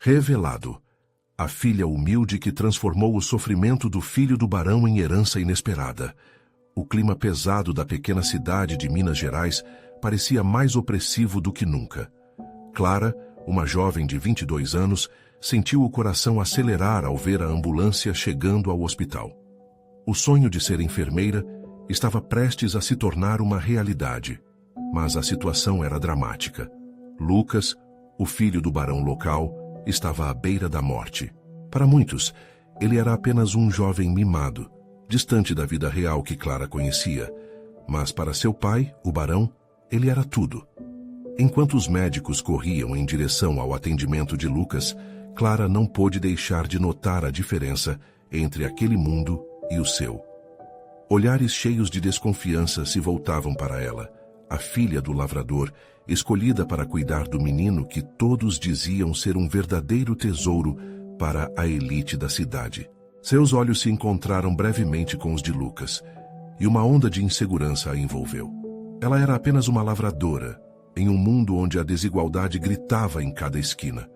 Revelado. A filha humilde que transformou o sofrimento do filho do barão em herança inesperada. O clima pesado da pequena cidade de Minas Gerais parecia mais opressivo do que nunca. Clara, uma jovem de 22 anos, sentiu o coração acelerar ao ver a ambulância chegando ao hospital. O sonho de ser enfermeira estava prestes a se tornar uma realidade, mas a situação era dramática. Lucas, o filho do barão local, estava à beira da morte. Para muitos, ele era apenas um jovem mimado, distante da vida real que Clara conhecia, mas para seu pai, o barão, ele era tudo. Enquanto os médicos corriam em direção ao atendimento de Lucas, Clara não pôde deixar de notar a diferença entre aquele mundo e o seu. Olhares cheios de desconfiança se voltavam para ela, a filha do lavrador, escolhida para cuidar do menino que todos diziam ser um verdadeiro tesouro para a elite da cidade. Seus olhos se encontraram brevemente com os de Lucas, e uma onda de insegurança a envolveu. Ela era apenas uma lavradora, em um mundo onde a desigualdade gritava em cada esquina.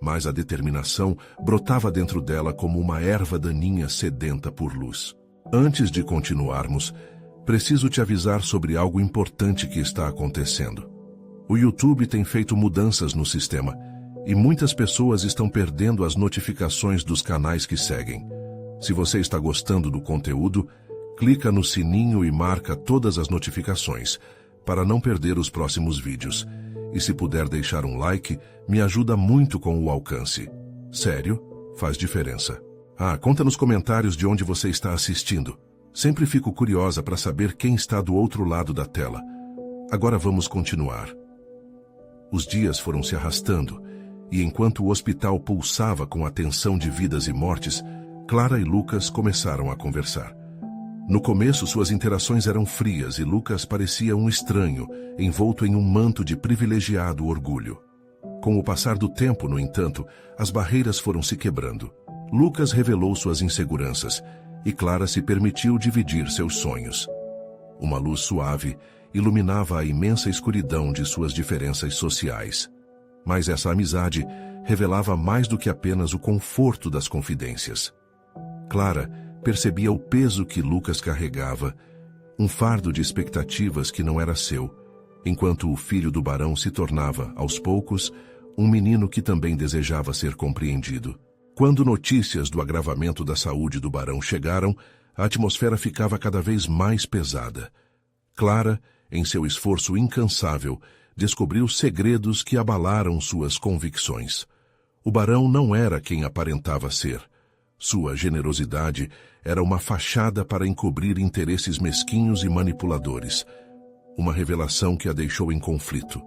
Mas a determinação brotava dentro dela como uma erva daninha sedenta por luz. Antes de continuarmos, preciso te avisar sobre algo importante que está acontecendo. O YouTube tem feito mudanças no sistema e muitas pessoas estão perdendo as notificações dos canais que seguem. Se você está gostando do conteúdo, clica no sininho e marca todas as notificações para não perder os próximos vídeos. E se puder deixar um like, me ajuda muito com o alcance. Sério, faz diferença. Conta nos comentários de onde você está assistindo. Sempre fico curiosa para saber quem está do outro lado da tela. Agora vamos continuar. Os dias foram se arrastando, e enquanto o hospital pulsava com a tensão de vidas e mortes, Clara e Lucas começaram a conversar. No começo, suas interações eram frias e Lucas parecia um estranho, envolto em um manto de privilegiado orgulho. Com o passar do tempo, no entanto, as barreiras foram se quebrando. Lucas revelou suas inseguranças, e Clara se permitiu dividir seus sonhos. Uma luz suave iluminava a imensa escuridão de suas diferenças sociais. Mas essa amizade revelava mais do que apenas o conforto das confidências. Clara percebia o peso que Lucas carregava, um fardo de expectativas que não era seu, enquanto o filho do barão se tornava, aos poucos, um menino que também desejava ser compreendido. Quando notícias do agravamento da saúde do barão chegaram, a atmosfera ficava cada vez mais pesada. Clara, em seu esforço incansável, descobriu segredos que abalaram suas convicções. O barão não era quem aparentava ser. Sua generosidade era uma fachada para encobrir interesses mesquinhos e manipuladores. Uma revelação que a deixou em conflito.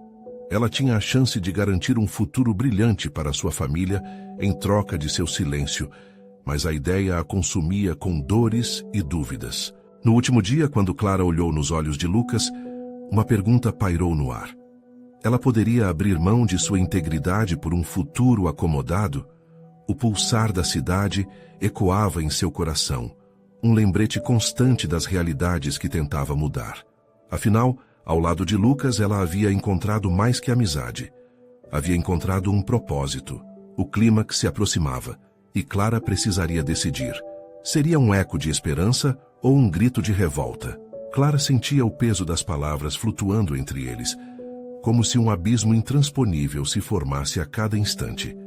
Ela tinha a chance de garantir um futuro brilhante para sua família em troca de seu silêncio, mas a ideia a consumia com dores e dúvidas. No último dia, quando Clara olhou nos olhos de Lucas, uma pergunta pairou no ar. Ela poderia abrir mão de sua integridade por um futuro acomodado? O pulsar da cidade ecoava em seu coração, um lembrete constante das realidades que tentava mudar. Afinal, ao lado de Lucas, ela havia encontrado mais que amizade. Havia encontrado um propósito. O clímax se aproximava, e Clara precisaria decidir. Seria um eco de esperança ou um grito de revolta? Clara sentia o peso das palavras flutuando entre eles, como se um abismo intransponível se formasse a cada instante.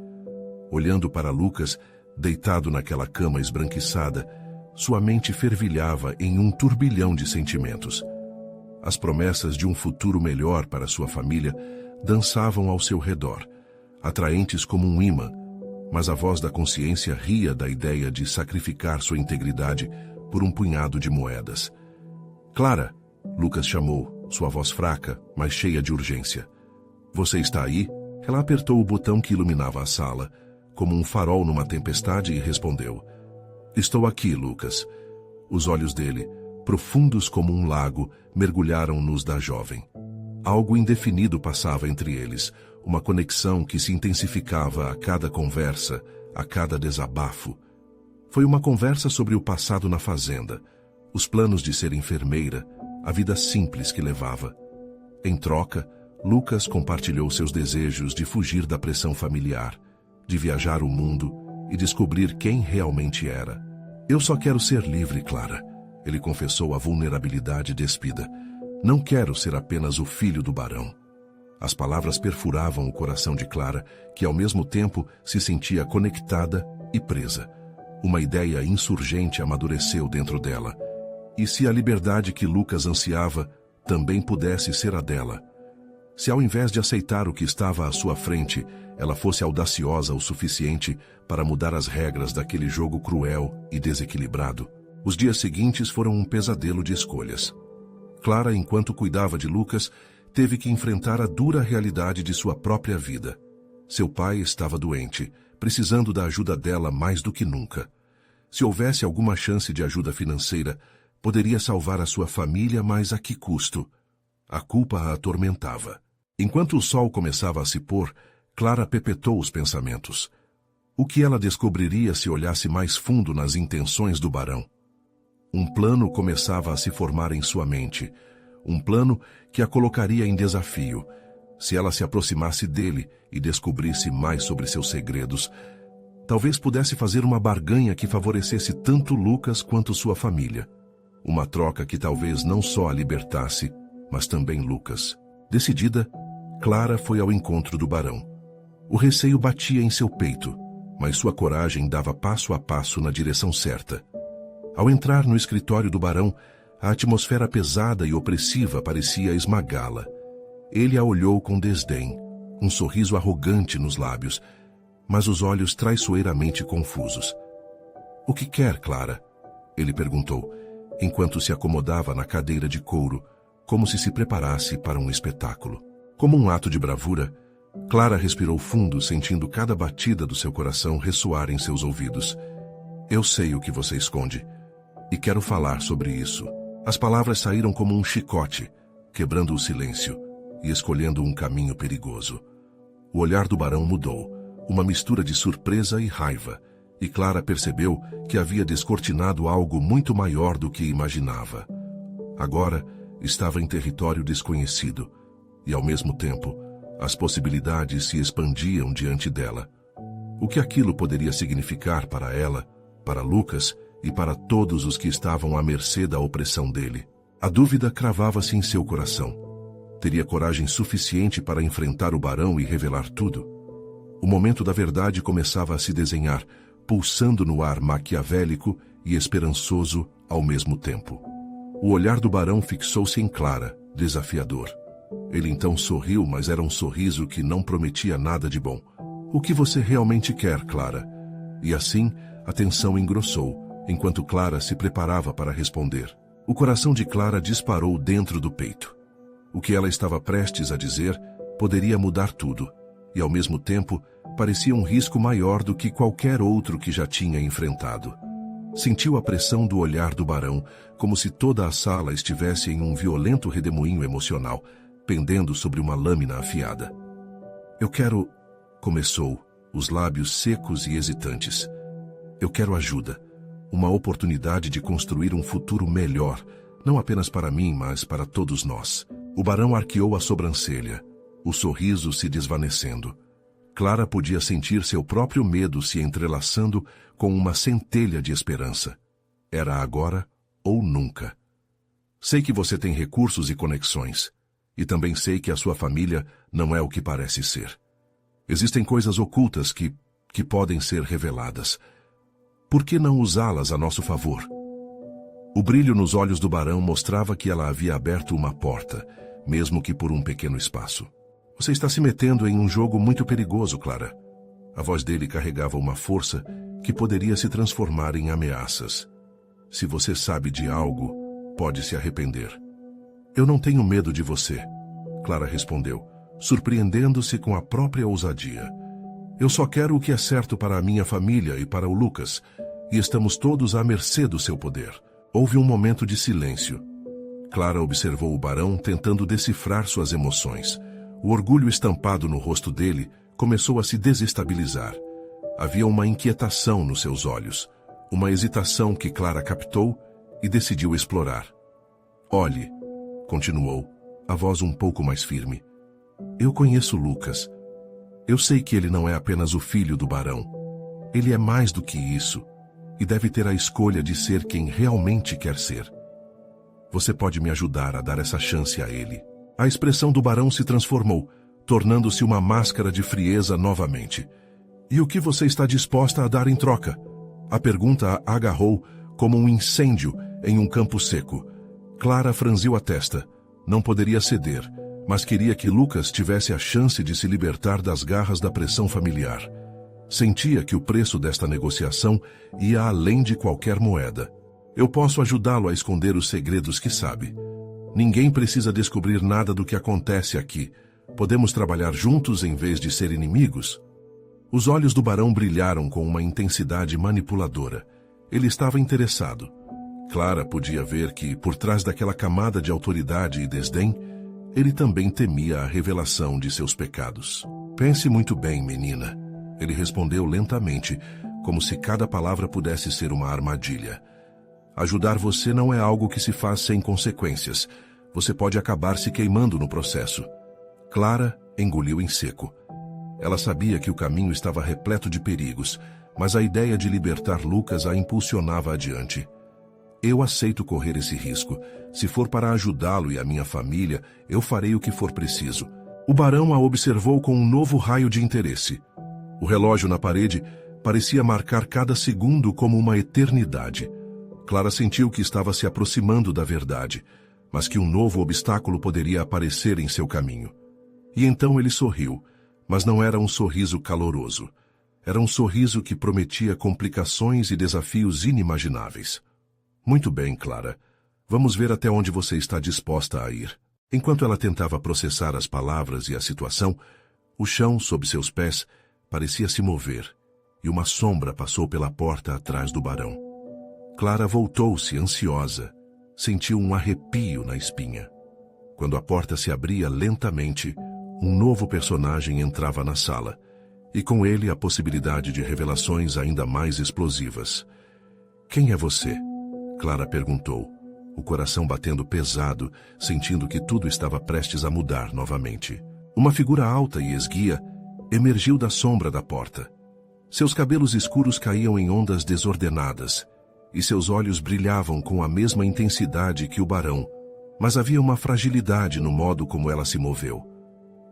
Olhando para Lucas, deitado naquela cama esbranquiçada, sua mente fervilhava em um turbilhão de sentimentos. As promessas de um futuro melhor para sua família dançavam ao seu redor, atraentes como um imã, mas a voz da consciência ria da ideia de sacrificar sua integridade por um punhado de moedas. "Clara", Lucas chamou, sua voz fraca, mas cheia de urgência. "Você está aí?" Ela apertou o botão que iluminava a sala, como um farol numa tempestade, e respondeu. "Estou aqui, Lucas." Os olhos dele, profundos como um lago, mergulharam nos da jovem. Algo indefinido passava entre eles, uma conexão que se intensificava a cada conversa, a cada desabafo. Foi uma conversa sobre o passado na fazenda, os planos de ser enfermeira, a vida simples que levava. Em troca, Lucas compartilhou seus desejos de fugir da pressão familiar, de viajar o mundo e descobrir quem realmente era. Eu só quero ser livre, Clara. Ele confessou a vulnerabilidade despida. Não quero ser apenas o filho do barão. As palavras perfuravam o coração de Clara, que ao mesmo tempo se sentia conectada e presa. Uma ideia insurgente amadureceu dentro dela. E se a liberdade que Lucas ansiava também pudesse ser a dela? Se ao invés de aceitar o que estava à sua frente, ela fosse audaciosa o suficiente para mudar as regras daquele jogo cruel e desequilibrado? Os dias seguintes foram um pesadelo de escolhas. Clara, enquanto cuidava de Lucas, teve que enfrentar a dura realidade de sua própria vida. Seu pai estava doente, precisando da ajuda dela mais do que nunca. Se houvesse alguma chance de ajuda financeira, poderia salvar a sua família, mas a que custo? A culpa a atormentava. Enquanto o sol começava a se pôr, Clara perpetuou os pensamentos. O que ela descobriria se olhasse mais fundo nas intenções do barão? Um plano começava a se formar em sua mente. Um plano que a colocaria em desafio. Se ela se aproximasse dele e descobrisse mais sobre seus segredos, talvez pudesse fazer uma barganha que favorecesse tanto Lucas quanto sua família. Uma troca que talvez não só a libertasse, mas também Lucas. Decidida, Clara foi ao encontro do barão. O receio batia em seu peito, mas sua coragem dava passo a passo na direção certa. Ao entrar no escritório do barão, a atmosfera pesada e opressiva parecia esmagá-la. Ele a olhou com desdém, um sorriso arrogante nos lábios, mas os olhos traiçoeiramente confusos. — O que quer, Clara? Ele perguntou, enquanto se acomodava na cadeira de couro, como se preparasse para um espetáculo. Como um ato de bravura, Clara respirou fundo, sentindo cada batida do seu coração ressoar em seus ouvidos. — Eu sei o que você esconde, e quero falar sobre isso. As palavras saíram como um chicote, quebrando o silêncio e escolhendo um caminho perigoso. O olhar do barão mudou, uma mistura de surpresa e raiva, e Clara percebeu que havia descortinado algo muito maior do que imaginava. Agora estava em território desconhecido, e ao mesmo tempo, as possibilidades se expandiam diante dela. O que aquilo poderia significar para ela, para Lucas e para todos os que estavam à mercê da opressão dele? A dúvida cravava-se em seu coração. Teria coragem suficiente para enfrentar o barão e revelar tudo? O momento da verdade começava a se desenhar, pulsando no ar maquiavélico e esperançoso ao mesmo tempo. O olhar do barão fixou-se em Clara, desafiador. Ele então sorriu, mas era um sorriso que não prometia nada de bom. — O que você realmente quer, Clara? E assim, a tensão engrossou, enquanto Clara se preparava para responder. O coração de Clara disparou dentro do peito. O que ela estava prestes a dizer poderia mudar tudo, e ao mesmo tempo parecia um risco maior do que qualquer outro que já tinha enfrentado. Sentiu a pressão do olhar do barão, como se toda a sala estivesse em um violento redemoinho emocional, pendendo sobre uma lâmina afiada. — Eu quero... começou, os lábios secos e hesitantes. — Eu quero ajuda. Uma oportunidade de construir um futuro melhor, não apenas para mim, mas para todos nós. O barão arqueou a sobrancelha, o sorriso se desvanecendo. Clara podia sentir seu próprio medo se entrelaçando com uma centelha de esperança. Era agora ou nunca. — Sei que você tem recursos e conexões, e também sei que a sua família não é o que parece ser. Existem coisas ocultas que podem ser reveladas. Por que não usá-las a nosso favor? O brilho nos olhos do barão mostrava que ela havia aberto uma porta, mesmo que por um pequeno espaço. — Você está se metendo em um jogo muito perigoso, Clara. A voz dele carregava uma força que poderia se transformar em ameaças. Se você sabe de algo, pode se arrepender. — Eu não tenho medo de você, Clara respondeu, surpreendendo-se com a própria ousadia. Eu só quero o que é certo para a minha família e para o Lucas, e estamos todos à mercê do seu poder. Houve um momento de silêncio. Clara observou o barão tentando decifrar suas emoções. O orgulho estampado no rosto dele começou a se desestabilizar. Havia uma inquietação nos seus olhos, uma hesitação que Clara captou e decidiu explorar. — Olhe, continuou, a voz um pouco mais firme. Eu conheço Lucas. Eu sei que ele não é apenas o filho do barão. Ele é mais do que isso, e deve ter a escolha de ser quem realmente quer ser. Você pode me ajudar a dar essa chance a ele. A expressão do barão se transformou, tornando-se uma máscara de frieza novamente. E o que você está disposta a dar em troca? A pergunta a agarrou como um incêndio em um campo seco. Clara franziu a testa. Não poderia ceder, mas queria que Lucas tivesse a chance de se libertar das garras da pressão familiar. Sentia que o preço desta negociação ia além de qualquer moeda. Eu posso ajudá-lo a esconder os segredos que sabe. Ninguém precisa descobrir nada do que acontece aqui. Podemos trabalhar juntos em vez de ser inimigos? Os olhos do barão brilharam com uma intensidade manipuladora. Ele estava interessado. Clara podia ver que, por trás daquela camada de autoridade e desdém, ele também temia a revelação de seus pecados. Pense muito bem, menina. Ele respondeu lentamente, como se cada palavra pudesse ser uma armadilha. Ajudar você não é algo que se faz sem consequências. Você pode acabar se queimando no processo. Clara engoliu em seco. Ela sabia que o caminho estava repleto de perigos, mas a ideia de libertar Lucas a impulsionava adiante. Eu aceito correr esse risco. Se for para ajudá-lo e a minha família, eu farei o que for preciso. O barão a observou com um novo raio de interesse. O relógio na parede parecia marcar cada segundo como uma eternidade. Clara sentiu que estava se aproximando da verdade, mas que um novo obstáculo poderia aparecer em seu caminho. E então ele sorriu, mas não era um sorriso caloroso. Era um sorriso que prometia complicações e desafios inimagináveis. Muito bem, Clara. Vamos ver até onde você está disposta a ir. Enquanto ela tentava processar as palavras e a situação, o chão sob seus pés parecia se mover, e uma sombra passou pela porta atrás do barão. Clara voltou-se ansiosa. Sentiu um arrepio na espinha. Quando a porta se abria lentamente, um novo personagem entrava na sala, e com ele a possibilidade de revelações ainda mais explosivas. Quem é você? Clara perguntou, o coração batendo pesado, sentindo que tudo estava prestes a mudar novamente. Uma figura alta e esguia emergiu da sombra da porta. Seus cabelos escuros caíam em ondas desordenadas, e seus olhos brilhavam com a mesma intensidade que o barão, mas havia uma fragilidade no modo como ela se moveu.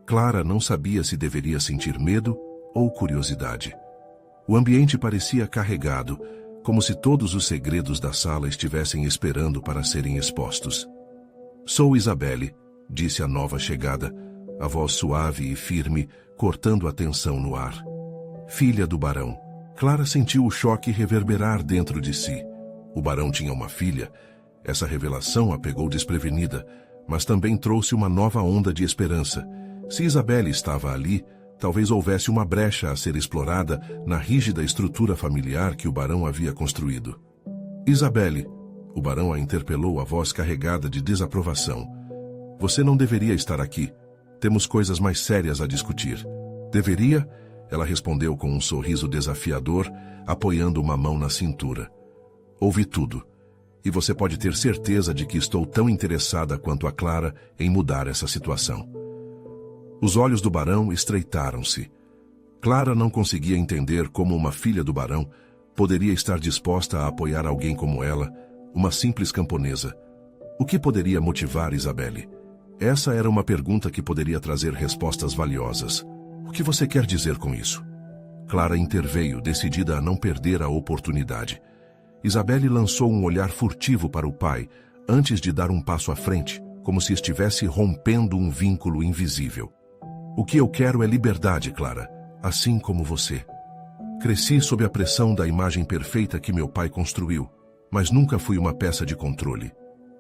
Clara não sabia se deveria sentir medo ou curiosidade. O ambiente parecia carregado, como se todos os segredos da sala estivessem esperando para serem expostos. Sou Isabelle, disse a nova chegada, a voz suave e firme, cortando a tensão no ar. Filha do barão. Clara sentiu o choque reverberar dentro de si. O barão tinha uma filha. Essa revelação a pegou desprevenida, mas também trouxe uma nova onda de esperança. Se Isabelle estava ali, talvez houvesse uma brecha a ser explorada na rígida estrutura familiar que o barão havia construído. Isabelle, o barão a interpelou, a voz carregada de desaprovação. Você não deveria estar aqui. Temos coisas mais sérias a discutir. Deveria? Ela respondeu com um sorriso desafiador, apoiando uma mão na cintura. Ouvi tudo. E você pode ter certeza de que estou tão interessada quanto a Clara em mudar essa situação. Os olhos do barão estreitaram-se. Clara não conseguia entender como uma filha do barão poderia estar disposta a apoiar alguém como ela, uma simples camponesa. O que poderia motivar Isabelle? Essa era uma pergunta que poderia trazer respostas valiosas. O que você quer dizer com isso? Clara interveio, decidida a não perder a oportunidade. Isabelle lançou um olhar furtivo para o pai, antes de dar um passo à frente, como se estivesse rompendo um vínculo invisível. O que eu quero é liberdade, Clara, assim como você. Cresci sob a pressão da imagem perfeita que meu pai construiu, mas nunca fui uma peça de controle.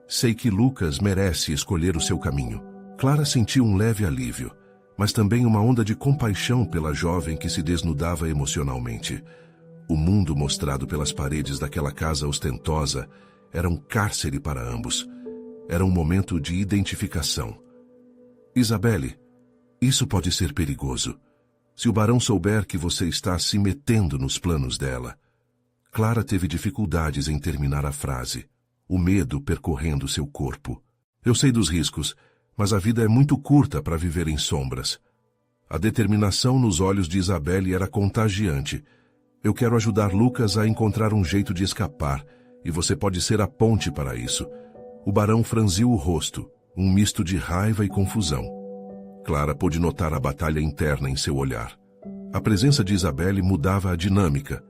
Sei que Lucas merece escolher o seu caminho. Clara sentiu um leve alívio, mas também uma onda de compaixão pela jovem que se desnudava emocionalmente. O mundo mostrado pelas paredes daquela casa ostentosa era um cárcere para ambos. Era um momento de identificação. Isabelle, isso pode ser perigoso. Se o barão souber que você está se metendo nos planos dela. Clara teve dificuldades em terminar a frase, o medo percorrendo seu corpo. Eu sei dos riscos, mas a vida é muito curta para viver em sombras. A determinação nos olhos de Isabelle era contagiante. Eu quero ajudar Lucas a encontrar um jeito de escapar, e você pode ser a ponte para isso. O barão franziu o rosto, um misto de raiva e confusão. Clara pôde notar a batalha interna em seu olhar. A presença de Isabelle mudava a dinâmica.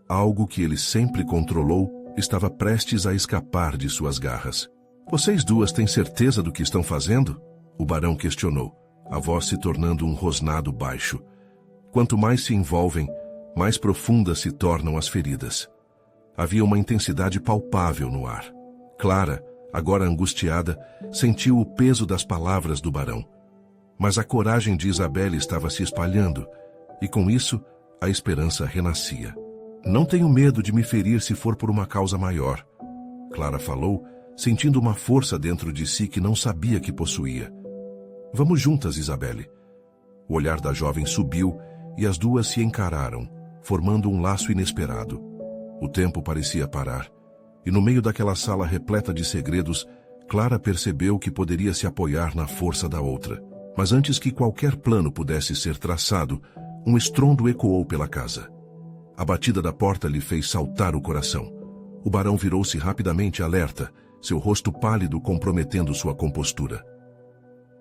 Algo que ele sempre controlou estava prestes a escapar de suas garras. Vocês duas têm certeza do que estão fazendo? O barão questionou, a voz se tornando um rosnado baixo. Quanto mais se envolvem, mais profundas se tornam as feridas. Havia uma intensidade palpável no ar. Clara, agora angustiada, sentiu o peso das palavras do barão. Mas a coragem de Isabelle estava se espalhando, e com isso, a esperança renascia. Não tenho medo de me ferir se for por uma causa maior. Clara falou, sentindo uma força dentro de si que não sabia que possuía. Vamos juntas, Isabelle. O olhar da jovem subiu e as duas se encararam, formando um laço inesperado. O tempo parecia parar, e no meio daquela sala repleta de segredos, Clara percebeu que poderia se apoiar na força da outra. Mas antes que qualquer plano pudesse ser traçado, um estrondo ecoou pela casa. A batida da porta lhe fez saltar o coração. O barão virou-se rapidamente alerta, seu rosto pálido comprometendo sua compostura.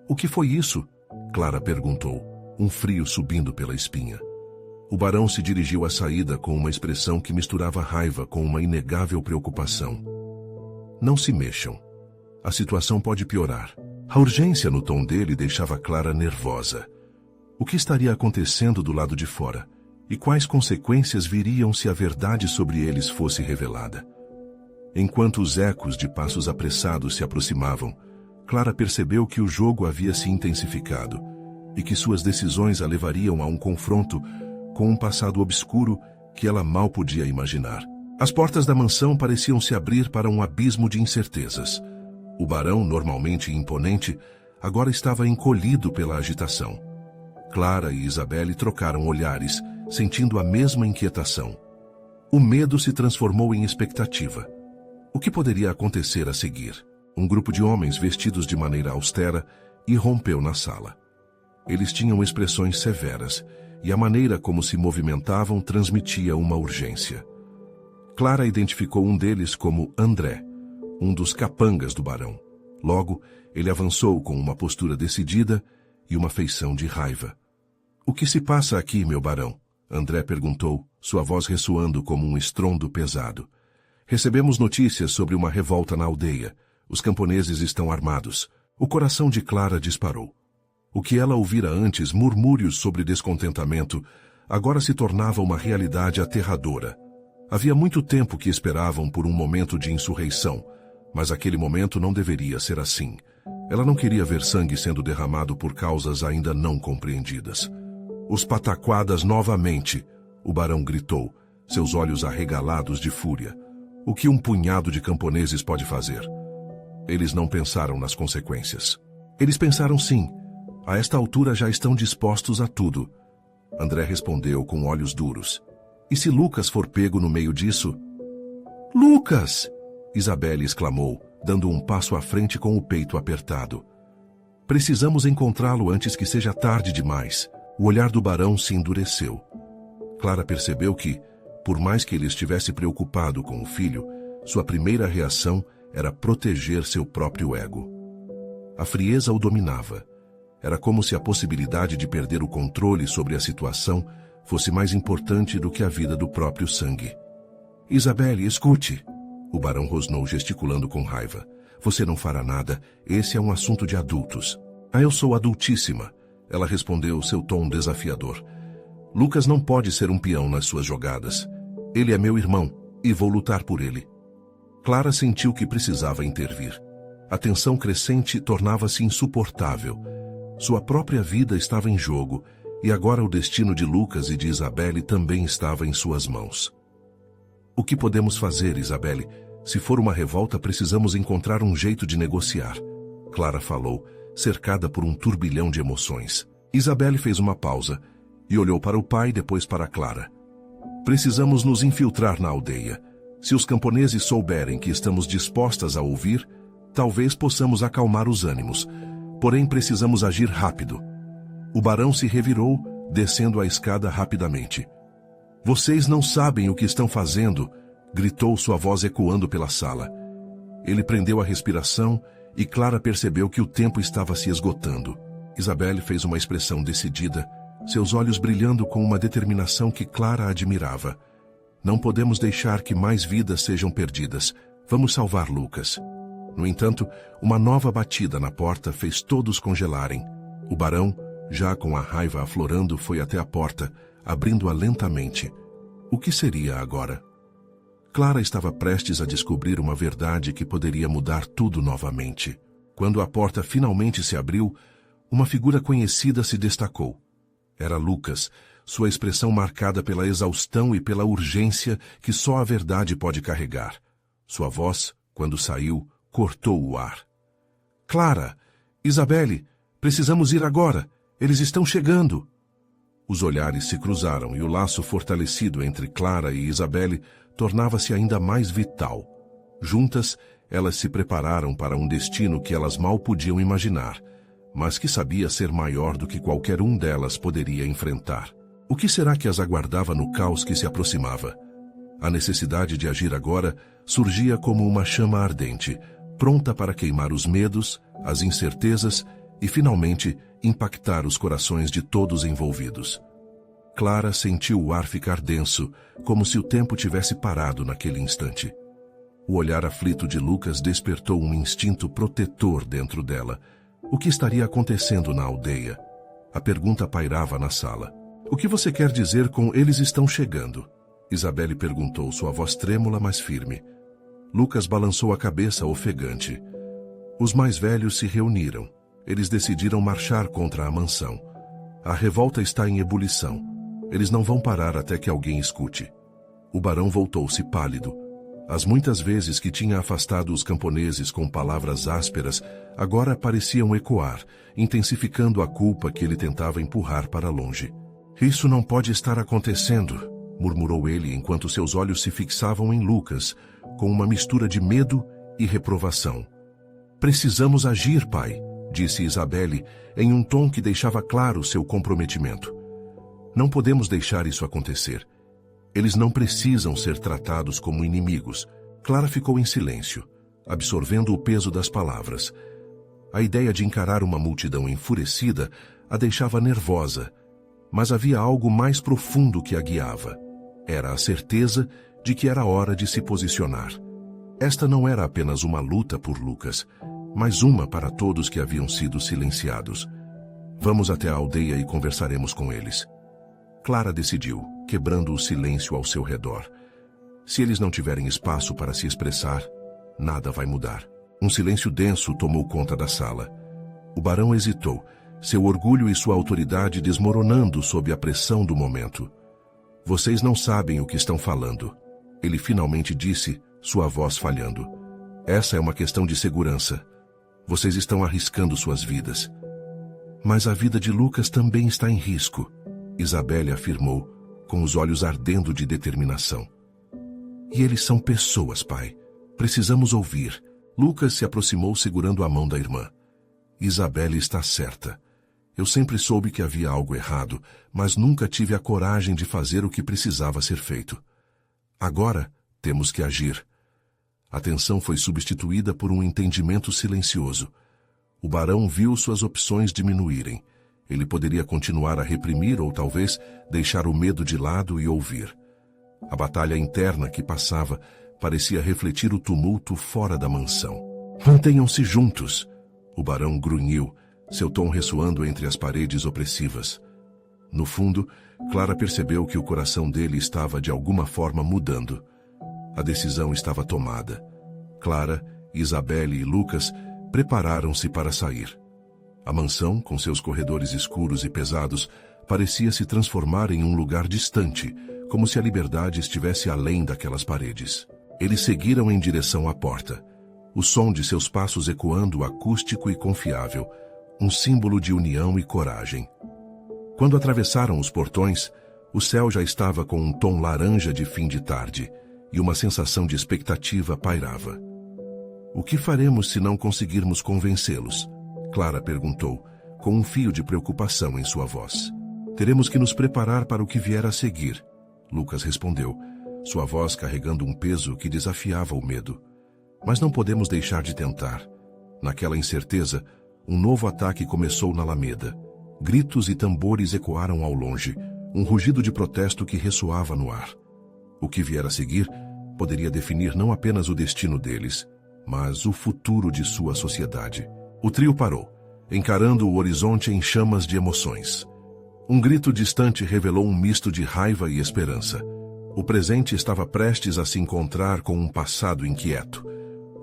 O que foi isso? Clara perguntou, um frio subindo pela espinha. O barão se dirigiu à saída com uma expressão que misturava raiva com uma inegável preocupação. Não se mexam. A situação pode piorar. A urgência no tom dele deixava Clara nervosa. O que estaria acontecendo do lado de fora? E quais consequências viriam se a verdade sobre eles fosse revelada? Enquanto os ecos de passos apressados se aproximavam, Clara percebeu que o jogo havia se intensificado e que suas decisões a levariam a um confronto com um passado obscuro que ela mal podia imaginar. As portas da mansão pareciam se abrir para um abismo de incertezas. O barão, normalmente imponente, agora estava encolhido pela agitação. Clara e Isabelle trocaram olhares, sentindo a mesma inquietação. O medo se transformou em expectativa. O que poderia acontecer a seguir? Um grupo de homens vestidos de maneira austera irrompeu na sala. Eles tinham expressões severas, e a maneira como se movimentavam transmitia uma urgência. Clara identificou um deles como André, um dos capangas do barão. Logo, ele avançou com uma postura decidida e uma feição de raiva. "O que se passa aqui, meu barão?" André perguntou, sua voz ressoando como um estrondo pesado. "Recebemos notícias sobre uma revolta na aldeia. Os camponeses estão armados." O coração de Clara disparou. O que ela ouvira antes, murmúrios sobre descontentamento, agora se tornava uma realidade aterradora. Havia muito tempo que esperavam por um momento de insurreição, mas aquele momento não deveria ser assim. Ela não queria ver sangue sendo derramado por causas ainda não compreendidas. "Os pataquadas novamente!" o barão gritou, seus olhos arregalados de fúria. "O que um punhado de camponeses pode fazer?" Eles não pensaram nas consequências. Eles pensaram sim. A esta altura já estão dispostos a tudo. André respondeu com olhos duros. "E se Lucas for pego no meio disso?" "Lucas!" Isabelle exclamou, dando um passo à frente com o peito apertado. "Precisamos encontrá-lo antes que seja tarde demais." O olhar do barão se endureceu. Clara percebeu que, por mais que ele estivesse preocupado com o filho, sua primeira reação era proteger seu próprio ego. A frieza o dominava. Era como se a possibilidade de perder o controle sobre a situação fosse mais importante do que a vida do próprio sangue. "Isabelle, escute!" O barão rosnou, gesticulando com raiva. "Você não fará nada. Esse é um assunto de adultos." "Ah, eu sou adultíssima," ela respondeu, seu tom desafiador. "Lucas não pode ser um peão nas suas jogadas. Ele é meu irmão, e vou lutar por ele." Clara sentiu que precisava intervir. A tensão crescente tornava-se insuportável. Sua própria vida estava em jogo, e agora o destino de Lucas e de Isabelle também estava em suas mãos. "O que podemos fazer, Isabelle? Se for uma revolta, precisamos encontrar um jeito de negociar." Clara falou, cercada por um turbilhão de emoções. Isabelle fez uma pausa e olhou para o pai e depois para Clara. "Precisamos nos infiltrar na aldeia. Se os camponeses souberem que estamos dispostas a ouvir, talvez possamos acalmar os ânimos. Porém, precisamos agir rápido." O barão se revirou, descendo a escada rapidamente. Vocês não sabem o que estão fazendo, gritou sua voz ecoando pela sala. Ele prendeu a respiração e Clara percebeu que o tempo estava se esgotando. Isabelle fez uma expressão decidida, seus olhos brilhando com uma determinação que Clara admirava. Não podemos deixar que mais vidas sejam perdidas. Vamos salvar Lucas. No entanto, uma nova batida na porta fez todos congelarem. O barão, já com a raiva aflorando, foi até a porta, abrindo-a lentamente. O que seria agora? Clara estava prestes a descobrir uma verdade que poderia mudar tudo novamente. Quando a porta finalmente se abriu, uma figura conhecida se destacou. Era Lucas, sua expressão marcada pela exaustão e pela urgência que só a verdade pode carregar. Sua voz, quando saiu, cortou o ar. Clara! Isabelle! Precisamos ir agora! Eles estão chegando! Os olhares se cruzaram e o laço fortalecido entre Clara e Isabelle tornava-se ainda mais vital. Juntas, elas se prepararam para um destino que elas mal podiam imaginar, mas que sabia ser maior do que qualquer um delas poderia enfrentar. O que será que as aguardava no caos que se aproximava? A necessidade de agir agora surgia como uma chama ardente, pronta para queimar os medos, as incertezas e, finalmente, impactar os corações de todos envolvidos. Clara sentiu o ar ficar denso, como se o tempo tivesse parado naquele instante. O olhar aflito de Lucas despertou um instinto protetor dentro dela. O que estaria acontecendo na aldeia? A pergunta pairava na sala. O que você quer dizer com eles estão chegando? Isabelle perguntou, sua voz trêmula, mas firme. Lucas balançou a cabeça ofegante. Os mais velhos se reuniram. Eles decidiram marchar contra a mansão. A revolta está em ebulição. Eles não vão parar até que alguém escute. O barão voltou-se pálido. As muitas vezes que tinha afastado os camponeses com palavras ásperas, agora pareciam ecoar, intensificando a culpa que ele tentava empurrar para longe. Isso não pode estar acontecendo, murmurou ele enquanto seus olhos se fixavam em Lucas, com uma mistura de medo e reprovação. Precisamos agir, pai, disse Isabelle, em um tom que deixava claro seu comprometimento. Não podemos deixar isso acontecer. Eles não precisam ser tratados como inimigos. Clara ficou em silêncio, absorvendo o peso das palavras. A ideia de encarar uma multidão enfurecida a deixava nervosa, mas havia algo mais profundo que a guiava. Era a certeza de que era hora de se posicionar. Esta não era apenas uma luta por Lucas, mas uma para todos que haviam sido silenciados. Vamos até a aldeia e conversaremos com eles. Clara decidiu, quebrando o silêncio ao seu redor. Se eles não tiverem espaço para se expressar, nada vai mudar. Um silêncio denso tomou conta da sala. O barão hesitou, seu orgulho e sua autoridade desmoronando sob a pressão do momento. Vocês não sabem o que estão falando. Ele finalmente disse, sua voz falhando. Essa é uma questão de segurança. Vocês estão arriscando suas vidas. Mas a vida de Lucas também está em risco, Isabelle afirmou, com os olhos ardendo de determinação. E eles são pessoas, pai. Precisamos ouvir. Lucas se aproximou segurando a mão da irmã. Isabelle está certa. Eu sempre soube que havia algo errado, mas nunca tive a coragem de fazer o que precisava ser feito. Agora, temos que agir. A tensão foi substituída por um entendimento silencioso. O barão viu suas opções diminuírem. Ele poderia continuar a reprimir ou talvez deixar o medo de lado e ouvir. A batalha interna que passava parecia refletir o tumulto fora da mansão. Mantenham-se juntos, o barão grunhiu, seu tom ressoando entre as paredes opressivas. No fundo, Clara percebeu que o coração dele estava de alguma forma mudando. A decisão estava tomada. Clara, Isabelle e Lucas prepararam-se para sair. A mansão, com seus corredores escuros e pesados, parecia se transformar em um lugar distante, como se a liberdade estivesse além daquelas paredes. Eles seguiram em direção à porta, o som de seus passos ecoando acústico e confiável, um símbolo de união e coragem. Quando atravessaram os portões, o céu já estava com um tom laranja de fim de tarde, e uma sensação de expectativa pairava. O que faremos se não conseguirmos convencê-los? Clara perguntou, com um fio de preocupação em sua voz. Teremos que nos preparar para o que vier a seguir, Lucas respondeu, sua voz carregando um peso que desafiava o medo. Mas não podemos deixar de tentar. Naquela incerteza, um novo ataque começou na Alameda. Gritos e tambores ecoaram ao longe, um rugido de protesto que ressoava no ar. O que vier a seguir poderia definir não apenas o destino deles, mas o futuro de sua sociedade. O trio parou, encarando o horizonte em chamas de emoções. Um grito distante revelou um misto de raiva e esperança. O presente estava prestes a se encontrar com um passado inquieto.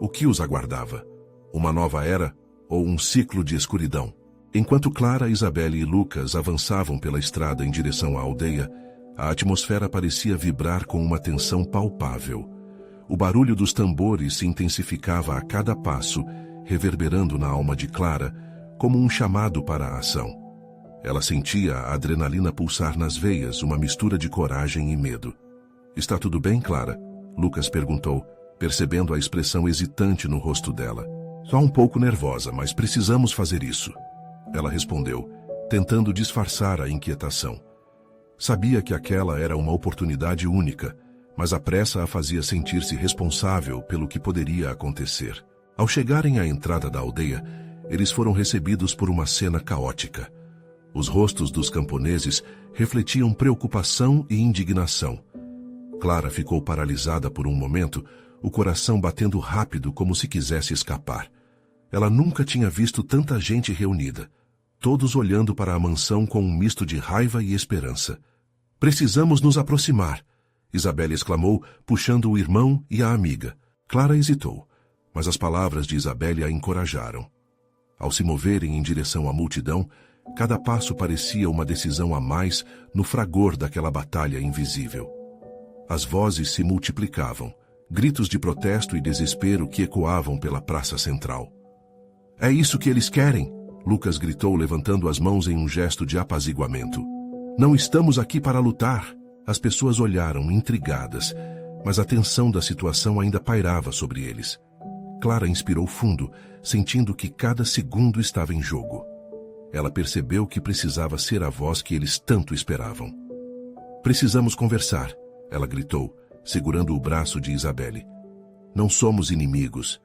O que os aguardava? Uma nova era ou um ciclo de escuridão? Enquanto Clara, Isabelle e Lucas avançavam pela estrada em direção à aldeia, a atmosfera parecia vibrar com uma tensão palpável. O barulho dos tambores se intensificava a cada passo, reverberando na alma de Clara como um chamado para a ação. Ela sentia a adrenalina pulsar nas veias, uma mistura de coragem e medo. "Está tudo bem, Clara?" Lucas perguntou, percebendo a expressão hesitante no rosto dela. "Só um pouco nervosa, mas precisamos fazer isso." Ela respondeu, tentando disfarçar a inquietação. Sabia que aquela era uma oportunidade única, mas a pressa a fazia sentir-se responsável pelo que poderia acontecer. Ao chegarem à entrada da aldeia, eles foram recebidos por uma cena caótica. Os rostos dos camponeses refletiam preocupação e indignação. Clara ficou paralisada por um momento, o coração batendo rápido como se quisesse escapar. Ela nunca tinha visto tanta gente reunida, todos olhando para a mansão com um misto de raiva e esperança. "Precisamos nos aproximar", Isabelle exclamou, puxando o irmão e a amiga. Clara hesitou, mas as palavras de Isabelle a encorajaram. Ao se moverem em direção à multidão, cada passo parecia uma decisão a mais no fragor daquela batalha invisível. As vozes se multiplicavam, gritos de protesto e desespero que ecoavam pela praça central. "É isso que eles querem!" Lucas gritou, levantando as mãos em um gesto de apaziguamento. "Não estamos aqui para lutar." As pessoas olharam, intrigadas, mas a tensão da situação ainda pairava sobre eles. Clara inspirou fundo, sentindo que cada segundo estava em jogo. Ela percebeu que precisava ser a voz que eles tanto esperavam. "Precisamos conversar", ela gritou, segurando o braço de Isabelle. "Não somos inimigos."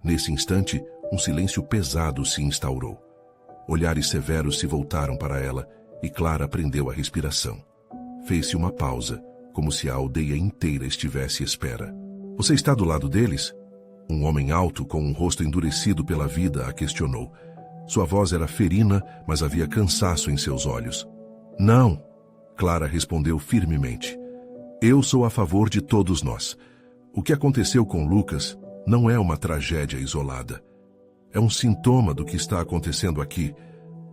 Nesse instante, um silêncio pesado se instaurou. Olhares severos se voltaram para ela e Clara prendeu a respiração. Fez-se uma pausa, como se a aldeia inteira estivesse à espera. "Você está do lado deles?" Um homem alto, com um rosto endurecido pela vida, a questionou. Sua voz era ferina, mas havia cansaço em seus olhos. "Não", Clara respondeu firmemente. "Eu sou a favor de todos nós. O que aconteceu com Lucas não é uma tragédia isolada. É um sintoma do que está acontecendo aqui.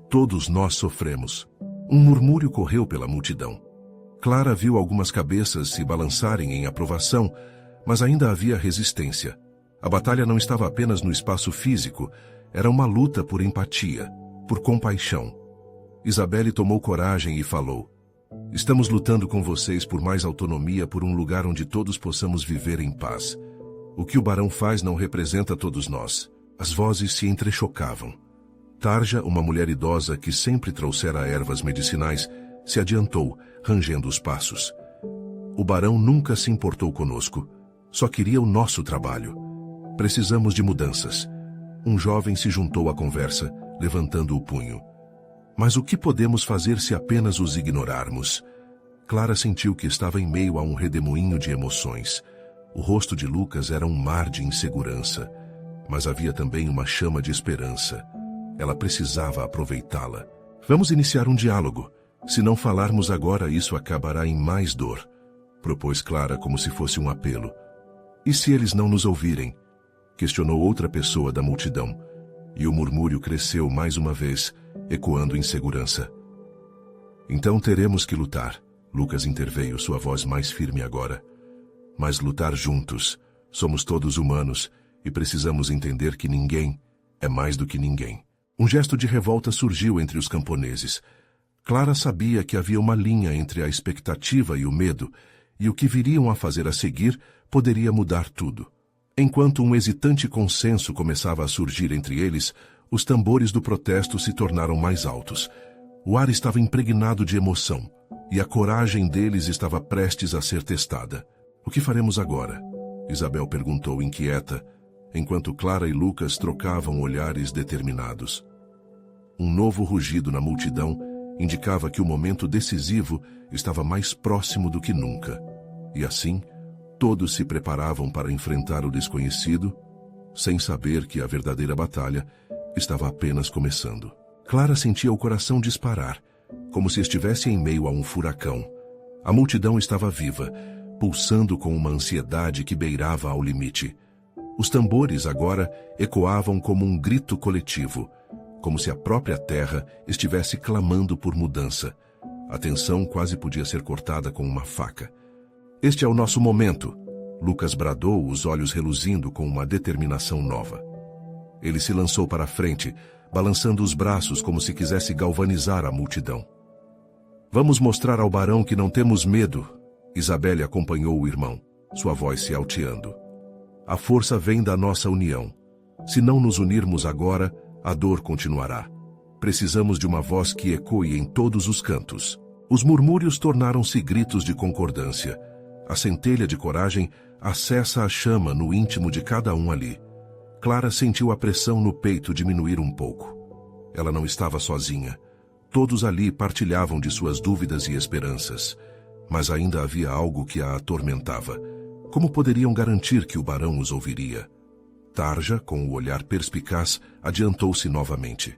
Todos nós sofremos." Um murmúrio correu pela multidão. Clara viu algumas cabeças se balançarem em aprovação, mas ainda havia resistência. A batalha não estava apenas no espaço físico, era uma luta por empatia, por compaixão. Isabelle tomou coragem e falou: "Estamos lutando com vocês por mais autonomia, por um lugar onde todos possamos viver em paz. O que o barão faz não representa todos nós." As vozes se entrechocavam. Tarja, uma mulher idosa que sempre trouxera ervas medicinais, se adiantou, rangendo os passos. "O barão nunca se importou conosco. Só queria o nosso trabalho. Precisamos de mudanças." Um jovem se juntou à conversa, levantando o punho. "Mas o que podemos fazer se apenas os ignorarmos?" Clara sentiu que estava em meio a um redemoinho de emoções. O rosto de Lucas era um mar de insegurança, mas havia também uma chama de esperança. Ela precisava aproveitá-la. "Vamos iniciar um diálogo. Se não falarmos agora, isso acabará em mais dor", propôs Clara como se fosse um apelo. "E se eles não nos ouvirem?" questionou outra pessoa da multidão, e o murmúrio cresceu mais uma vez, ecoando insegurança. "Então teremos que lutar", Lucas interveio, sua voz mais firme agora. "Mas lutar juntos. Somos todos humanos e precisamos entender que ninguém é mais do que ninguém." Um gesto de revolta surgiu entre os camponeses. Clara sabia que havia uma linha entre a expectativa e o medo, e o que viriam a fazer a seguir poderia mudar tudo. Enquanto um hesitante consenso começava a surgir entre eles, Os tambores do protesto se tornaram mais altos. O ar estava impregnado de emoção, e a coragem deles estava prestes a ser testada. O que faremos agora? Isabel perguntou inquieta, enquanto Clara e Lucas trocavam olhares determinados. Um novo rugido na multidão indicava que o momento decisivo estava mais próximo do que nunca. E assim, todos se preparavam para enfrentar o desconhecido, sem saber que a verdadeira batalha estava apenas começando. Clara sentia o coração disparar, como se estivesse em meio a um furacão. A multidão estava viva, pulsando com uma ansiedade que beirava ao limite. Os tambores agora ecoavam como um grito coletivo, como se a própria terra estivesse clamando por mudança. A tensão quase podia ser cortada com uma faca. Este é o nosso momento, Lucas bradou, os olhos reluzindo com uma determinação nova. Ele se lançou para a frente, balançando os braços como se quisesse galvanizar a multidão. Vamos mostrar ao barão que não temos medo. Isabelle acompanhou o irmão, sua voz se alteando. A força vem da nossa união. Se não nos unirmos agora, a dor continuará. Precisamos de uma voz que ecoe em todos os cantos. Os murmúrios tornaram-se gritos de concordância. A centelha de coragem acessa a chama no íntimo de cada um ali. Clara sentiu a pressão no peito diminuir um pouco. Ela não estava sozinha. Todos ali partilhavam de suas dúvidas e esperanças. Mas ainda havia algo que a atormentava. Como poderiam garantir que o barão os ouviria? Tarja, com o olhar perspicaz, adiantou-se novamente.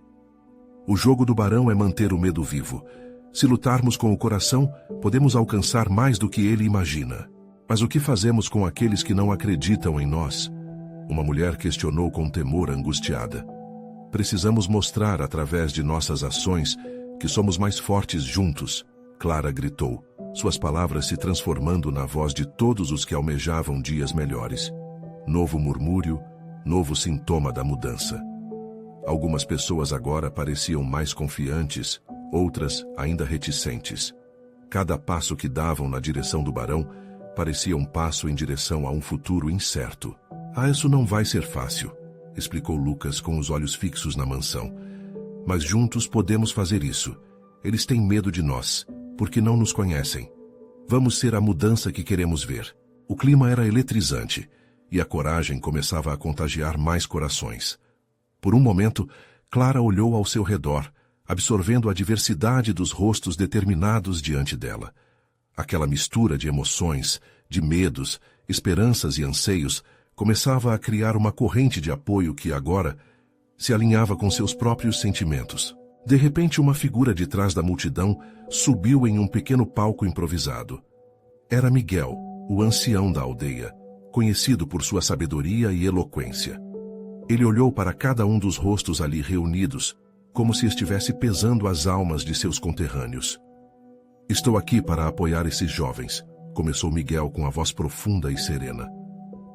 O jogo do barão é manter o medo vivo. Se lutarmos com o coração, podemos alcançar mais do que ele imagina. Mas o que fazemos com aqueles que não acreditam em nós? Uma mulher questionou com temor angustiada. Precisamos mostrar, através de nossas ações, que somos mais fortes juntos, Clara gritou, suas palavras se transformando na voz de todos os que almejavam dias melhores. Novo murmúrio, novo sintoma da mudança. Algumas pessoas agora pareciam mais confiantes, outras ainda reticentes. Cada passo que davam na direção do barão parecia um passo em direção a um futuro incerto. Isso não vai ser fácil, explicou Lucas com os olhos fixos na mansão. Mas juntos podemos fazer isso. Eles têm medo de nós, porque não nos conhecem. Vamos ser a mudança que queremos ver. O clima era eletrizante, e a coragem começava a contagiar mais corações. Por um momento, Clara olhou ao seu redor, absorvendo a diversidade dos rostos determinados diante dela. Aquela mistura de emoções, de medos, esperanças e anseios começava a criar uma corrente de apoio que agora se alinhava com seus próprios sentimentos. De repente, uma figura de trás da multidão subiu em um pequeno palco improvisado. Era Miguel, o ancião da aldeia, conhecido por sua sabedoria e eloquência. Ele olhou para cada um dos rostos ali reunidos, como se estivesse pesando as almas de seus conterrâneos. Estou aqui para apoiar esses jovens, começou Miguel com a voz profunda e serena.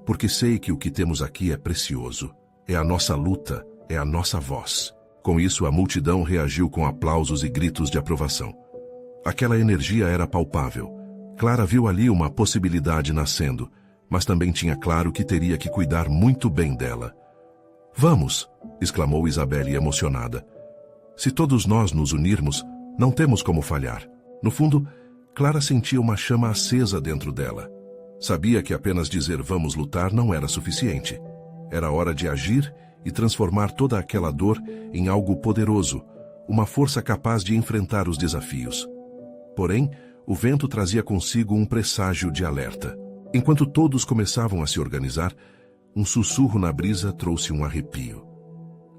Porque sei que o que temos aqui é precioso. É a nossa luta, é a nossa voz. Com isso, a multidão reagiu com aplausos e gritos de aprovação. Aquela energia era palpável. Clara viu ali uma possibilidade nascendo, mas também tinha claro que teria que cuidar muito bem dela. Vamos! Exclamou Isabelle emocionada. Se todos nós nos unirmos, não temos como falhar. No fundo, Clara sentia uma chama acesa dentro dela. Sabia que apenas dizer vamos lutar não era suficiente. Era hora de agir e transformar toda aquela dor em algo poderoso, uma força capaz de enfrentar os desafios. Porém, o vento trazia consigo um presságio de alerta. Enquanto todos começavam a se organizar, um sussurro na brisa trouxe um arrepio.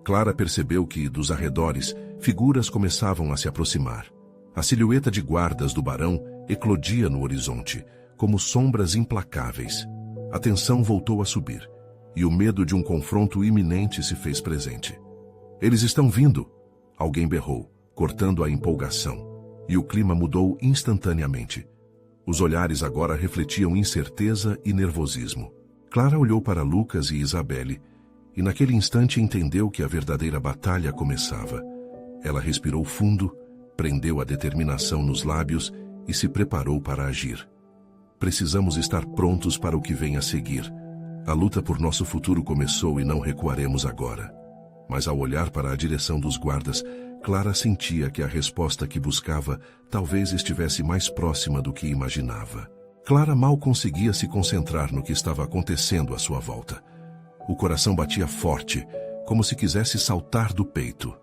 Clara percebeu que, dos arredores, figuras começavam a se aproximar. A silhueta de guardas do barão eclodia no horizonte, como sombras implacáveis. A tensão voltou a subir, e o medo de um confronto iminente se fez presente. Eles estão vindo! Alguém berrou, cortando a empolgação, e o clima mudou instantaneamente. Os olhares agora refletiam incerteza e nervosismo. Clara olhou para Lucas e Isabelle, e naquele instante entendeu que a verdadeira batalha começava. Ela respirou fundo, prendeu a determinação nos lábios e se preparou para agir. Precisamos estar prontos para o que vem a seguir. A luta por nosso futuro começou e não recuaremos agora. Mas ao olhar para a direção dos guardas, Clara sentia que a resposta que buscava talvez estivesse mais próxima do que imaginava. Clara mal conseguia se concentrar no que estava acontecendo à sua volta. O coração batia forte, como se quisesse saltar do peito.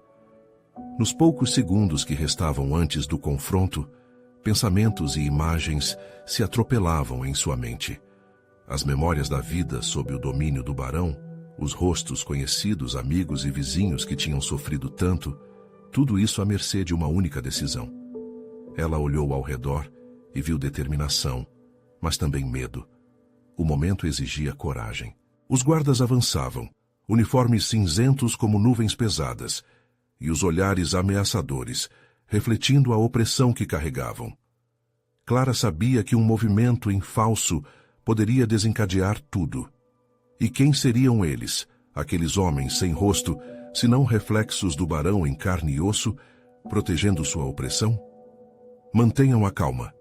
Nos poucos segundos que restavam antes do confronto, pensamentos e imagens se atropelavam em sua mente. As memórias da vida sob o domínio do barão, os rostos conhecidos, amigos e vizinhos que tinham sofrido tanto, tudo isso à mercê de uma única decisão. Ela olhou ao redor e viu determinação, mas também medo. O momento exigia coragem. Os guardas avançavam, uniformes cinzentos como nuvens pesadas, e os olhares ameaçadores, refletindo a opressão que carregavam. Clara sabia que um movimento em falso poderia desencadear tudo. E quem seriam eles, aqueles homens sem rosto, senão reflexos do barão em carne e osso, protegendo sua opressão? Mantenham a calma,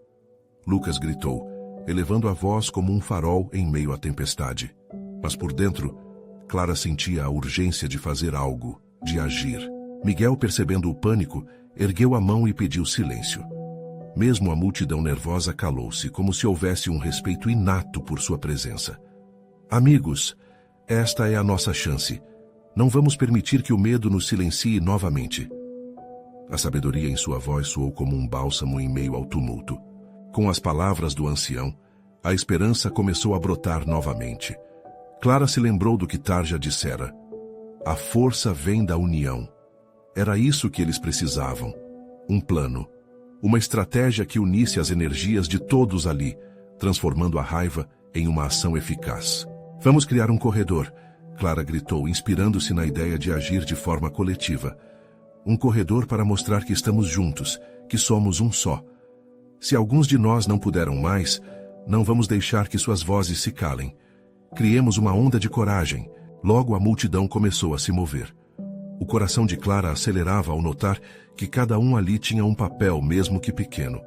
Lucas gritou, elevando a voz como um farol em meio à tempestade. Mas por dentro, Clara sentia a urgência de fazer algo, de agir. Miguel, percebendo o pânico, ergueu a mão e pediu silêncio. Mesmo a multidão nervosa calou-se, como se houvesse um respeito inato por sua presença. Amigos, esta é a nossa chance. Não vamos permitir que o medo nos silencie novamente. A sabedoria em sua voz soou como um bálsamo em meio ao tumulto. Com as palavras do ancião, a esperança começou a brotar novamente. Clara se lembrou do que Tarja dissera. A força vem da união. Era isso que eles precisavam. Um plano. Uma estratégia que unisse as energias de todos ali, transformando a raiva em uma ação eficaz. Vamos criar um corredor, Clara gritou, inspirando-se na ideia de agir de forma coletiva. Um corredor para mostrar que estamos juntos, que somos um só. Se alguns de nós não puderam mais, não vamos deixar que suas vozes se calem. Criemos uma onda de coragem. Logo a multidão começou a se mover. O coração de Clara acelerava ao notar que cada um ali tinha um papel, mesmo que pequeno.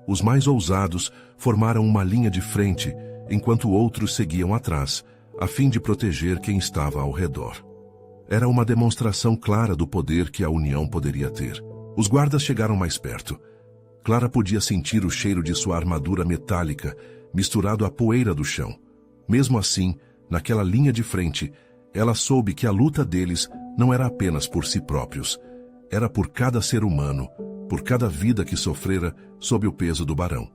Os mais ousados formaram uma linha de frente, enquanto outros seguiam atrás, a fim de proteger quem estava ao redor. Era uma demonstração clara do poder que a união poderia ter. Os guardas chegaram mais perto. Clara podia sentir o cheiro de sua armadura metálica, misturado à poeira do chão. Mesmo assim, naquela linha de frente, ela soube que a luta deles não era apenas por si próprios. Era por cada ser humano, por cada vida que sofrera sob o peso do barão.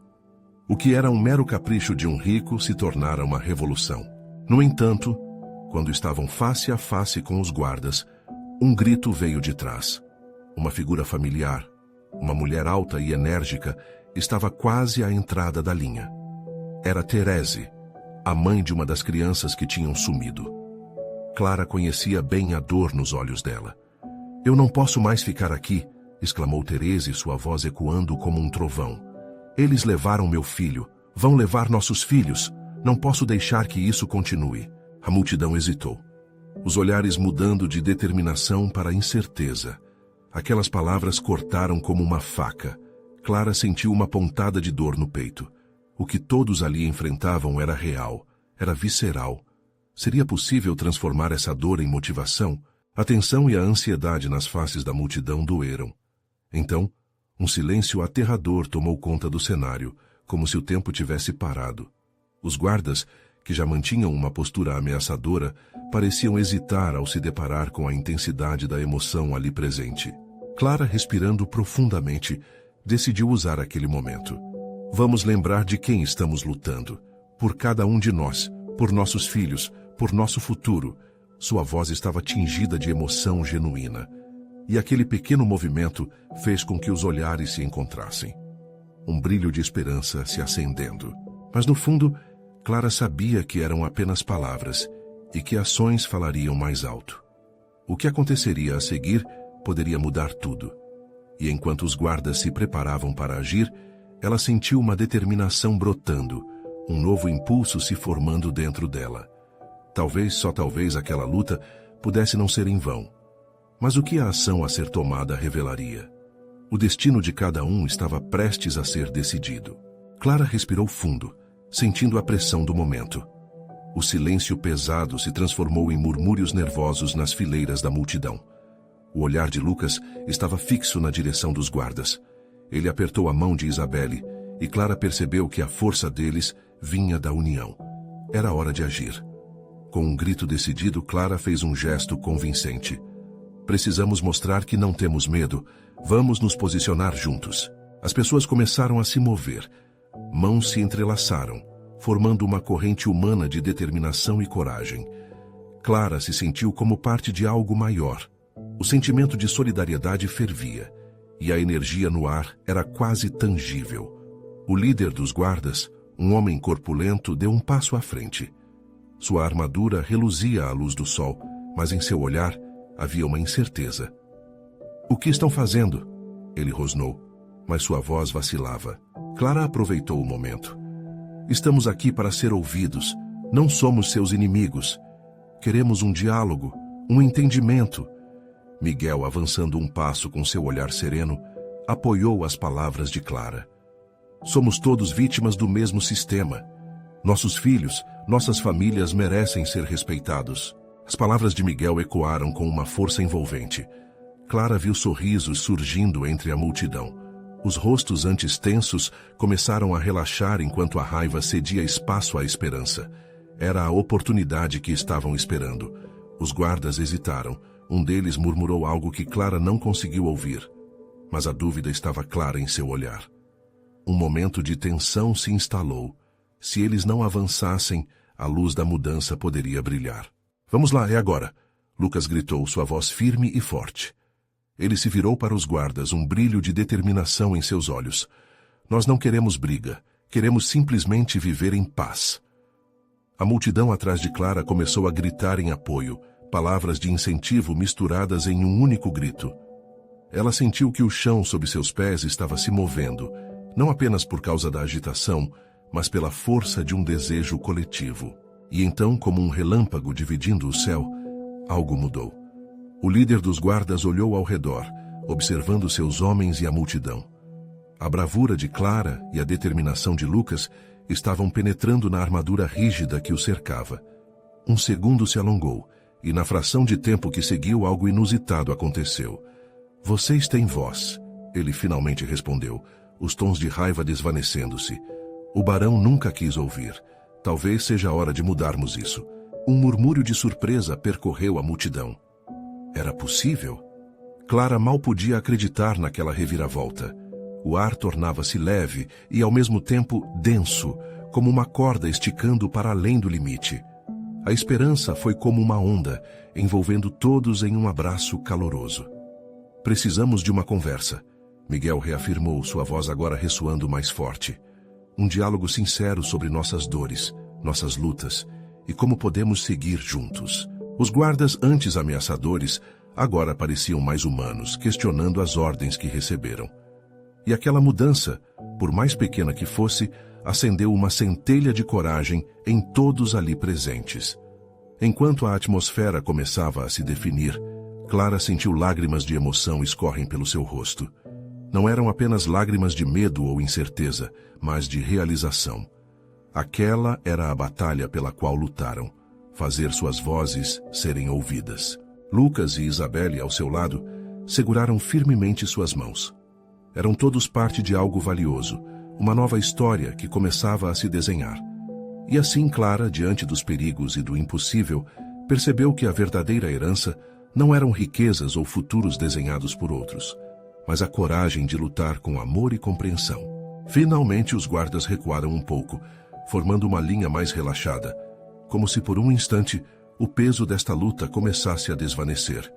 O que era um mero capricho de um rico se tornara uma revolução. No entanto, quando estavam face a face com os guardas, um grito veio de trás. Uma figura familiar, uma mulher alta e enérgica, estava quase à entrada da linha. Era Therese, a mãe de uma das crianças que tinham sumido. Clara conhecia bem a dor nos olhos dela. Eu não posso mais ficar aqui, exclamou Therese, sua voz ecoando como um trovão. Eles levaram meu filho, vão levar nossos filhos. Não posso deixar que isso continue. A multidão hesitou, os olhares mudando de determinação para incerteza. Aquelas palavras cortaram como uma faca. Clara sentiu uma pontada de dor no peito. O que todos ali enfrentavam era real, era visceral. Seria possível transformar essa dor em motivação? A tensão e a ansiedade nas faces da multidão doeram. Então, um silêncio aterrador tomou conta do cenário, como se o tempo tivesse parado. Os guardas, que já mantinham uma postura ameaçadora, pareciam hesitar ao se deparar com a intensidade da emoção ali presente. Clara, respirando profundamente, decidiu usar aquele momento. Vamos lembrar de quem estamos lutando. Por cada um de nós, por nossos filhos, por nosso futuro. Sua voz estava tingida de emoção genuína. E aquele pequeno movimento fez com que os olhares se encontrassem. Um brilho de esperança se acendendo. Mas no fundo, Clara sabia que eram apenas palavras e que ações falariam mais alto. O que aconteceria a seguir poderia mudar tudo. E enquanto os guardas se preparavam para agir, ela sentiu uma determinação brotando, um novo impulso se formando dentro dela. Talvez, só talvez, aquela luta pudesse não ser em vão. Mas o que a ação a ser tomada revelaria? O destino de cada um estava prestes a ser decidido. Clara respirou fundo, sentindo a pressão do momento. O silêncio pesado se transformou em murmúrios nervosos nas fileiras da multidão. O olhar de Lucas estava fixo na direção dos guardas. Ele apertou a mão de Isabelle, e Clara percebeu que a força deles vinha da união. Era hora de agir. Com um grito decidido, Clara fez um gesto convincente. Precisamos mostrar que não temos medo. Vamos nos posicionar juntos. As pessoas começaram a se mover. Mãos se entrelaçaram, formando uma corrente humana de determinação e coragem. Clara se sentiu como parte de algo maior. O sentimento de solidariedade fervia, e a energia no ar era quase tangível. O líder dos guardas, um homem corpulento, deu um passo à frente. Sua armadura reluzia à luz do sol, mas em seu olhar havia uma incerteza. "O que estão fazendo?" Ele rosnou, mas sua voz vacilava. Clara aproveitou o momento. "Estamos aqui para ser ouvidos. Não somos seus inimigos. Queremos um diálogo, um entendimento." Miguel, avançando um passo com seu olhar sereno, apoiou as palavras de Clara. "Somos todos vítimas do mesmo sistema. Nossos filhos, nossas famílias merecem ser respeitados." As palavras de Miguel ecoaram com uma força envolvente. Clara viu sorrisos surgindo entre a multidão. Os rostos antes tensos começaram a relaxar enquanto a raiva cedia espaço à esperança. Era a oportunidade que estavam esperando. Os guardas hesitaram. Um deles murmurou algo que Clara não conseguiu ouvir, mas a dúvida estava clara em seu olhar. Um momento de tensão se instalou. Se eles não avançassem, a luz da mudança poderia brilhar. "Vamos lá, é agora!" Lucas gritou, sua voz firme e forte. Ele se virou para os guardas, um brilho de determinação em seus olhos. "Nós não queremos briga. Queremos simplesmente viver em paz." A multidão atrás de Clara começou a gritar em apoio, palavras de incentivo misturadas em um único grito. Ela sentiu que o chão sob seus pés estava se movendo, não apenas por causa da agitação, mas pela força de um desejo coletivo. E então, como um relâmpago dividindo o céu, algo mudou. O líder dos guardas olhou ao redor, observando seus homens e a multidão. A bravura de Clara e a determinação de Lucas estavam penetrando na armadura rígida que o cercava. Um segundo se alongou, e na fração de tempo que seguiu, algo inusitado aconteceu. "Vocês têm voz", ele finalmente respondeu, os tons de raiva desvanecendo-se. "O barão nunca quis ouvir. Talvez seja a hora de mudarmos isso." Um murmúrio de surpresa percorreu a multidão. Era possível? Clara mal podia acreditar naquela reviravolta. O ar tornava-se leve e, ao mesmo tempo, denso, como uma corda esticando para além do limite. A esperança foi como uma onda, envolvendo todos em um abraço caloroso. "Precisamos de uma conversa", Miguel reafirmou, sua voz agora ressoando mais forte. "Um diálogo sincero sobre nossas dores, nossas lutas e como podemos seguir juntos." Os guardas, antes ameaçadores, agora pareciam mais humanos, questionando as ordens que receberam. E aquela mudança, por mais pequena que fosse, acendeu uma centelha de coragem em todos ali presentes. Enquanto a atmosfera começava a se definir, Clara sentiu lágrimas de emoção escorrem pelo seu rosto. Não eram apenas lágrimas de medo ou incerteza, mas de realização. Aquela era a batalha pela qual lutaram, fazer suas vozes serem ouvidas. Lucas e Isabelle, ao seu lado, seguraram firmemente suas mãos. Eram todos parte de algo valioso, uma nova história que começava a se desenhar. E assim Clara, diante dos perigos e do impossível, percebeu que a verdadeira herança não eram riquezas ou futuros desenhados por outros, mas a coragem de lutar com amor e compreensão. Finalmente os guardas recuaram um pouco, formando uma linha mais relaxada, como se por um instante o peso desta luta começasse a desvanecer.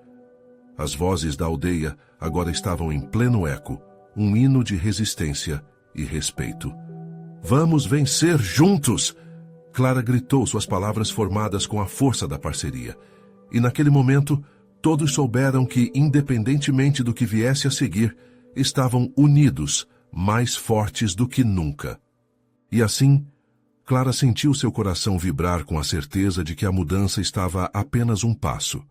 As vozes da aldeia agora estavam em pleno eco, um hino de resistência e respeito. "Vamos vencer juntos!" Clara gritou, suas palavras formadas com a força da parceria. E naquele momento, todos souberam que, independentemente do que viesse a seguir, estavam unidos, mais fortes do que nunca. E assim, Clara sentiu seu coração vibrar com a certeza de que a mudança estava a apenas um passo.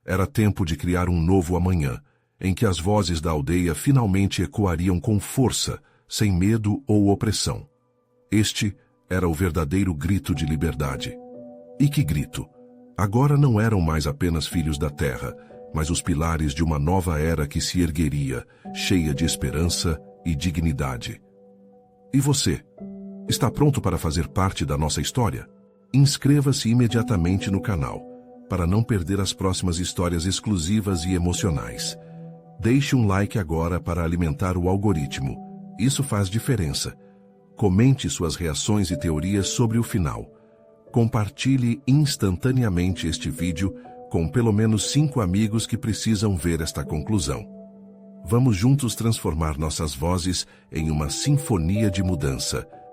Era tempo de criar um novo amanhã, em que as vozes da aldeia finalmente ecoariam com força, sem medo ou opressão. Este era o verdadeiro grito de liberdade. E que grito! Agora não eram mais apenas filhos da terra, mas os pilares de uma nova era que se ergueria, cheia de esperança e dignidade. E você? Está pronto para fazer parte da nossa história? Inscreva-se imediatamente no canal, para não perder as próximas histórias exclusivas e emocionais. Deixe um like agora para alimentar o algoritmo. Isso faz diferença. Comente suas reações e teorias sobre o final. Compartilhe instantaneamente este vídeo com pelo menos 5 amigos que precisam ver esta conclusão. Vamos juntos transformar nossas vozes em uma sinfonia de mudança.